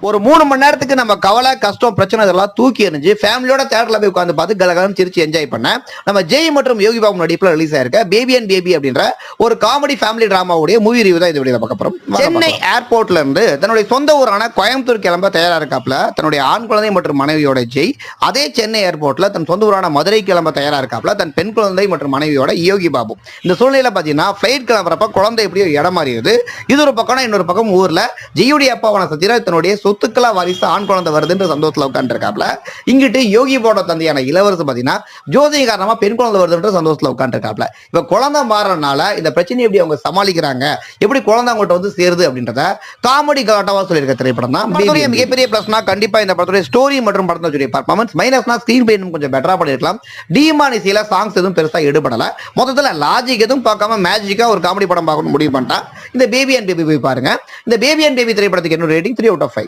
ஒரு 3 மணி நேரத்துக்கு நம்ம கவலை கஷ்டம் பிரச்சனை இதெல்லாம் தூக்கி எறிஞ்சு ஃபேமிலியோட தியேட்டர்ல போய் உட்காந்து பார்த்து கலகலம் சிரிச்சு என்ஜாய் பண்ண நம்ம ஜெய் மற்றும் யோகி பாபு நடிப்புல ரிலீஸ் ஆயிருக்க பேபி அண்ட் பேபி அப்படின்ற ஒரு காமெடி ஃபேமிலி டிராமாவுடைய மூவி ரிவ்யூ தான் இந்த வீடியோ பார்க்க போறோம். சென்னை ஏர்போர்ட்ல இருந்து தன்னுடைய சொந்த ஊரான கோயம்புத்தூர் கிளம்ப தயாரா இருக்காப்ல தன்னுடைய ஆண் குழந்தை மற்றும் மனைவியோட ஜெய். அதே சென்னை ஏர்போர்ட்ல தன் சொந்த ஊரான மதுரை கிளம்ப தயாரா இருக்காப்ல தன் பெண் குழந்தை மற்றும் மனைவியோட யோகி பாபு. இந்த சூழ்நிலையில பாத்தீங்கன்னா பிளைட் கிளம்புறப்ப குழந்தை எப்படியோ இடம் மாறிடுது. இது ஒரு பக்கம், இன்னொரு பக்கம் ஊர்ல ஜெயுடைய அப்பாவான சத்யராஜ் தன்னுடைய சொத்துக்களா வாரிசு ஆண் குழந்தை வருதுன்ற சந்தோஷத்துல உட்காந்துருக்காப்ல. இங்கிட்டு யோகி போட தந்தையான இளவரசு பாத்தீங்கன்னா ஜோதி காரணமா பெண் குழந்தை வருதுன்ற சந்தோஷத்துல உட்காந்துருக்காப்ல. இப்ப குழந்தை மாறனால இந்த பிரச்சனை எப்படி அவங்க சமாளிக்கிறாங்க, எப்படி குழந்தை அவங்கள்ட்ட வந்து சேருது அப்படின்றத காமெடி கலாட்டாவா சொல்லியிருக்க திரைப்படம் தான். மிகப்பெரிய பிளஸ்னா கண்டிப்பா இந்த படத்துடைய ஸ்டோரி மற்றும் படத்துடைய பர்ஃபார்மன்ஸ். மைனஸ்னா ஸ்கிரீன் பிளே கொஞ்சம் பெட்டரா பண்ணிருக்கலாம். டிமானிசில சாங்ஸ் எதுவும் பெருசா எடுபடல. மொத்தத்துல லாஜிக் எதுவும் பார்க்காம மேஜிக்கா ஒரு காமெடி படம் பார்க்கணும் முடிவு பண்ணிட்டா இந்த பேபி அண்ட் பேபி போய் பாருங்க. இந்த பேபி அண்ட் பேபி திரைப்படத்துக்கு என்ன ரேட்டிங் 3 out of 5.